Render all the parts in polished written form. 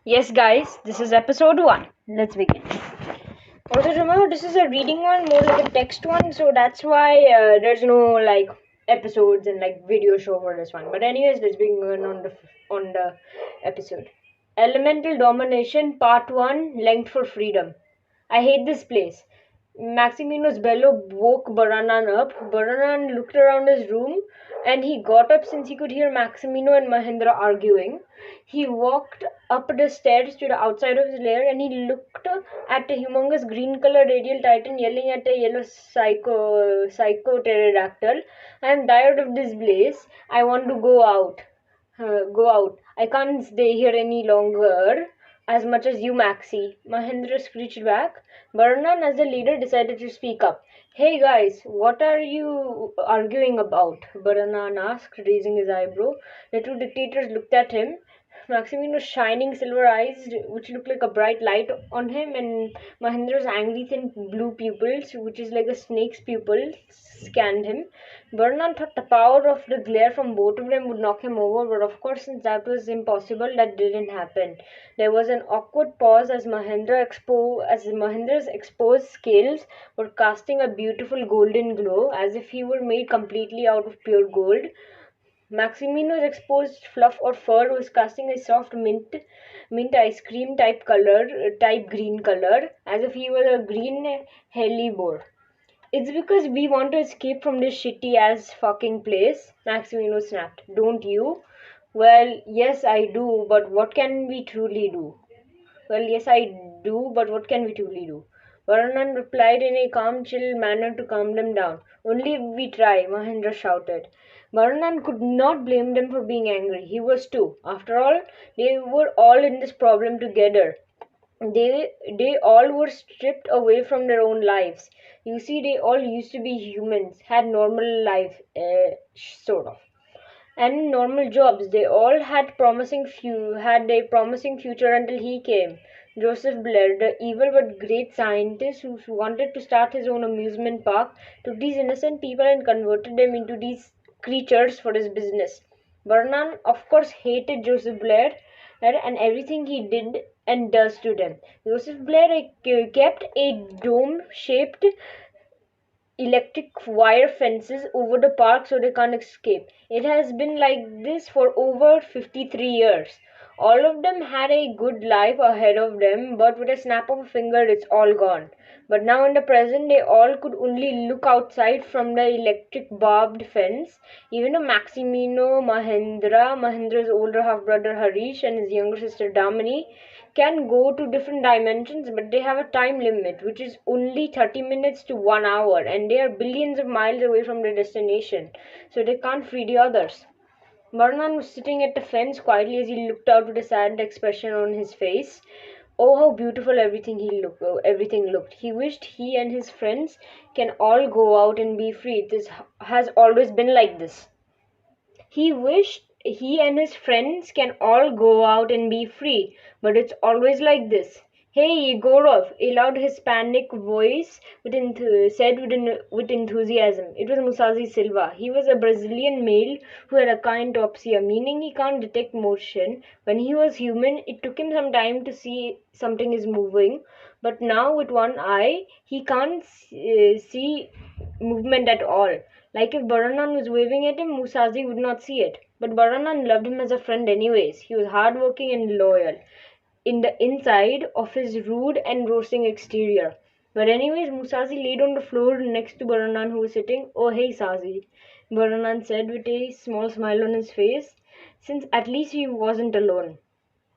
Yes, guys, this is episode 1. Let's begin. Also, remember, this is a reading one, more like a text one, so that's why there's no episodes and video show for this one. But anyways, let's begin on the episode. Elemental Domination, Part 1, Length for Freedom. I hate this place. Maximino's bellow woke Baranan up. Baranan looked around his room and he got up since he could hear Maximino and Mahendra arguing. He walked up the stairs to the outside of his lair and he looked at a humongous green colored radial titan yelling at a yellow psycho pterodactyl. I am tired of this place. I want to go out. Go out. I can't stay here any longer. As much as you, Maxi. Mahendra screeched back. Baranan, as the leader, decided to speak up. Hey guys, what are you arguing about? Baranan asked, raising his eyebrow. The two dictators looked at him. Maximino's shining silver eyes, which looked like a bright light on him, and Mahendra's angry thin blue pupils, which is like a snake's pupil, scanned him. Vernon thought the power of the glare from both of them would knock him over, but of course, since that was impossible, that didn't happen. There was an awkward pause as Mahendra's exposed scales were casting a beautiful golden glow, as if he were made completely out of pure gold. Maximino's exposed fluff or fur was casting a soft mint ice cream type green color, as if he was a green hellebore. It's because we want to escape from this shitty ass fucking place, Maximino snapped. Don't you? Well, yes, I do, but what can we truly do? Well, yes, I do, but what can we truly do? Varanan replied in a calm, chill manner to calm them down. Only if we try, Mahendra shouted. Varanan could not blame them for being angry. He was too. After all, they were all in this problem together. They all were stripped away from their own lives. You see, they all used to be humans, had normal life, sort of, and normal jobs. They all had a promising future until he came. Joseph Blair, the evil but great scientist who wanted to start his own amusement park, took these innocent people and converted them into these creatures for his business. Vernon, of course, hated Joseph Blair and everything he did and does to them. Joseph Blair kept a dome-shaped electric wire fences over the park so they can't escape. It has been like this for over 53 years. All of them had a good life ahead of them, but with a snap of a finger, it's all gone. But now in the present, they all could only look outside from the electric barbed fence. Even though Mahendra's older half brother Harish, and his younger sister Damini can go to different dimensions, but they have a time limit, which is only 30 minutes to 1 hour, and they are billions of miles away from their destination, so they can't free the others. Varnan was sitting at the fence quietly as he looked out with a sad expression on his face. Oh, how beautiful everything looked. He wished he and his friends can all go out and be free. This has always been like this. He wished he and his friends can all go out and be free, but it's always like this. Hey, Egorov, a loud Hispanic voice said with enthusiasm. It was Musashi Silva. He was a Brazilian male who had akintopsia, meaning he can't detect motion. When he was human, it took him some time to see something is moving, but now with one eye, he can't see movement at all. Like if Baranan was waving at him, Musashi would not see it. But Baranan loved him as a friend anyways. He was hardworking and loyal in the inside of his rude and roasting exterior. But anyways, Musashi laid on the floor next to Baranan who was sitting. Oh hey Sashi, Baranan said with a small smile on his face, since at least he wasn't alone.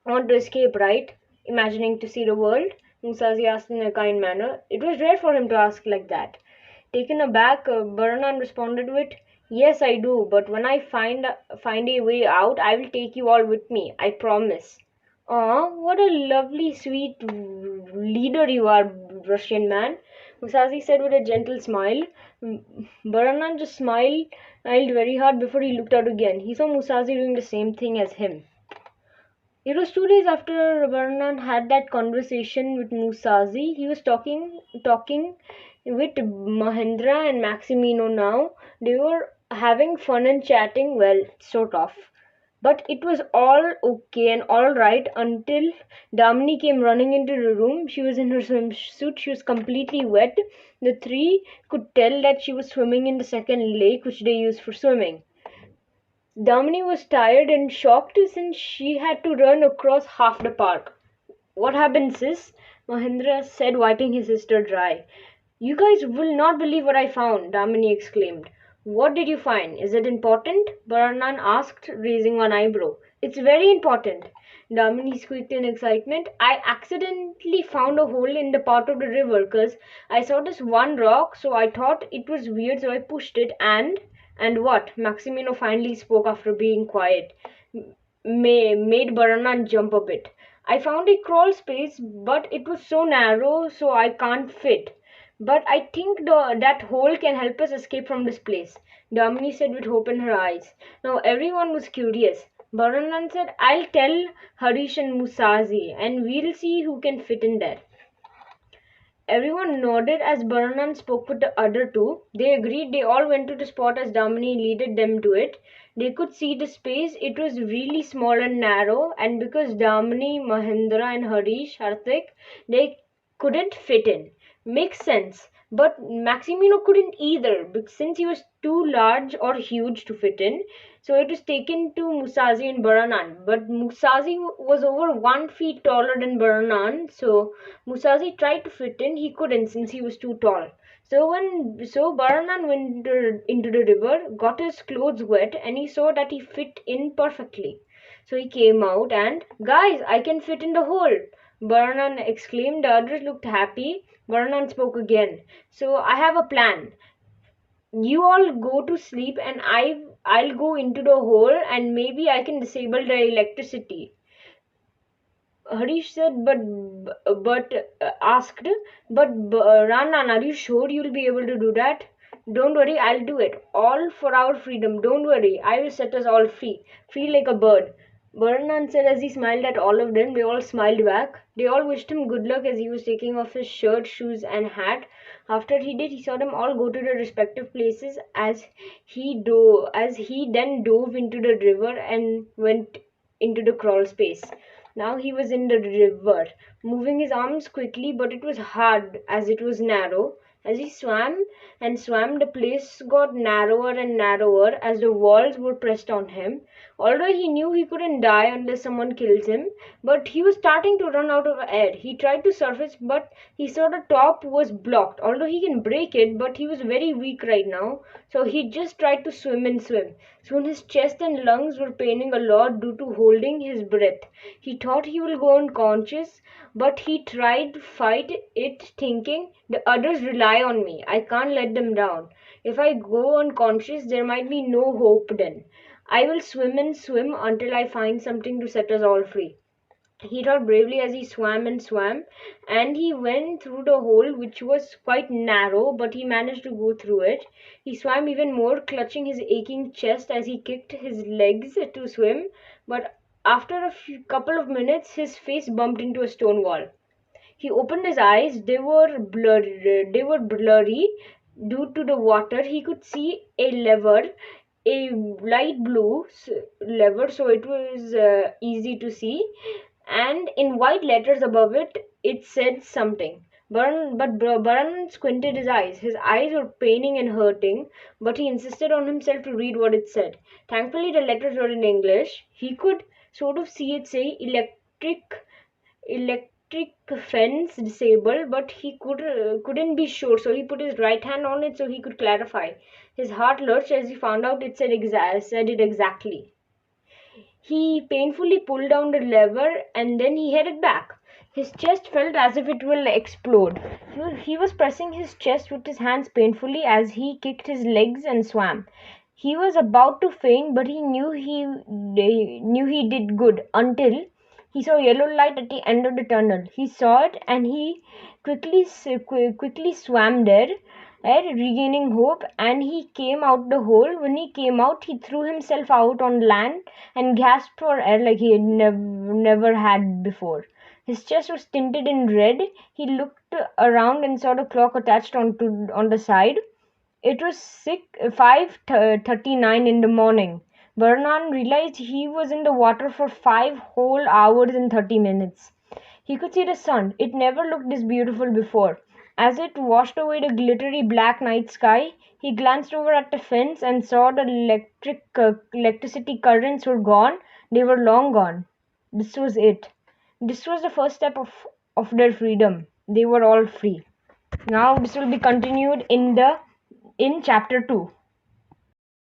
Want to escape, right? Imagining to see the world? Musashi asked in a kind manner. It was rare for him to ask like that. Taken aback, Baranan responded with, Yes, I do, but when I find a way out, I will take you all with me. I promise. Aw, what a lovely, sweet leader you are, Russian man, Musashi said with a gentle smile. Baranan just smiled very hard before he looked out again. He saw Musashi doing the same thing as him. It was 2 days after Varnan had that conversation with Musashi. He was talking with Mahendra and Maximino now. They were having fun and chatting, well, sort of. But it was all okay and all right until Damini came running into the room. She was in her swimsuit. She was completely wet. The three could tell that she was swimming in the second lake which they use for swimming. Damini was tired and shocked since she had to run across half the park. "What happened, sis?" Mahendra said, wiping his sister dry. "You guys will not believe what I found," Damini exclaimed. "What did you find? Is it important?" Baranan asked, raising one eyebrow. "It's very important," Damini squeaked in excitement. "I accidentally found a hole in the part of the river 'cause I saw this one rock, so I thought it was weird, so I pushed it and— "And what?" Maximino finally spoke after being quiet. Made Baranan jump a bit. "I found a crawl space, but it was so narrow, so I can't fit. But I think that hole can help us escape from this place," Damini said with hope in her eyes. Now everyone was curious. Baranan said, "I'll tell Harish and Musazi, and we'll see who can fit in there." Everyone nodded as Baranan spoke with the other two. They agreed. They all went to the spot as Damini leaded them to it. They could see the space. It was really small and narrow, and because Damini, Mahendra, and Harish, Harthik, they couldn't fit in. Makes sense. But Maximino couldn't either, since he was too large or huge to fit in. So it was taken to Musazi and Baranan. But Musazi was over 1 feet taller than Baranan, so Musashi tried to fit in. He couldn't since he was too tall. So Baranan went into the river, got his clothes wet, and he saw that he fit in perfectly. So he came out and, "Guys, I can fit in the hole!" Baranan exclaimed. The others looked happy. Baranan spoke again. "So I have a plan. You all go to sleep and I'll go into the hole and maybe I can disable the electricity." Harish said, asked, "Ranan, are you sure you'll be able to do that?" "Don't worry, I'll do it. All for our freedom. Don't worry. I will set us all free. Free like a bird." Baranan said as he smiled at all of them. They all smiled back. They all wished him good luck as he was taking off his shirt, shoes, and hat. After he did, he saw them all go to their respective places as he then dove into the river and went into the crawl space. Now he was in the river, moving his arms quickly, but it was hard as it was narrow. As he swam and swam, the place got narrower and narrower as the walls were pressed on him. Although he knew he couldn't die unless someone kills him, but he was starting to run out of air. He tried to surface, but he saw the top was blocked. Although he can break it, but he was very weak right now, so he just tried to swim and swim. Soon his chest and lungs were paining a lot due to holding his breath. He thought he will go unconscious, but he tried to fight it, thinking, "The others rely on me. I can't let them down. If I go unconscious, there might be no hope then. I will swim and swim until I find something to set us all free." He thought bravely as he swam and swam, and he went through the hole, which was quite narrow, but he managed to go through it. He swam even more, clutching his aching chest as he kicked his legs to swim, but after a couple of minutes, his face bumped into a stone wall. He opened his eyes. They were blurry due to the water. He could see a lever, a light blue lever, so it was easy to see. And in white letters above it, it said something. Baran squinted his eyes. His eyes were paining and hurting, but he insisted on himself to read what it said. Thankfully, the letters were in English. He could sort of see it say electric fence disabled, but he couldn't be sure, so he put his right hand on it so he could clarify. His heart lurched as he found out it said it exactly. He painfully pulled down the lever and then he headed back. His chest felt as if it will explode. He was pressing his chest with his hands painfully as he kicked his legs and swam. He was about to faint, but he knew he did good until he saw yellow light at the end of the tunnel. He saw it and he quickly swam there, regaining hope, and he came out the hole. When he came out, he threw himself out on land and gasped for air like he had never had before. His chest was tinted in red. He looked around and saw the clock attached on the side. It was 5:39 in the morning. Vernon realized he was in the water for 5 whole hours and 30 minutes. He could see the sun. It never looked this beautiful before. As it washed away the glittery black night sky, he glanced over at the fence and saw the electricity currents were gone. They were long gone. This was it. This was the first step of their freedom. They were all free. Now this will be continued in chapter 2.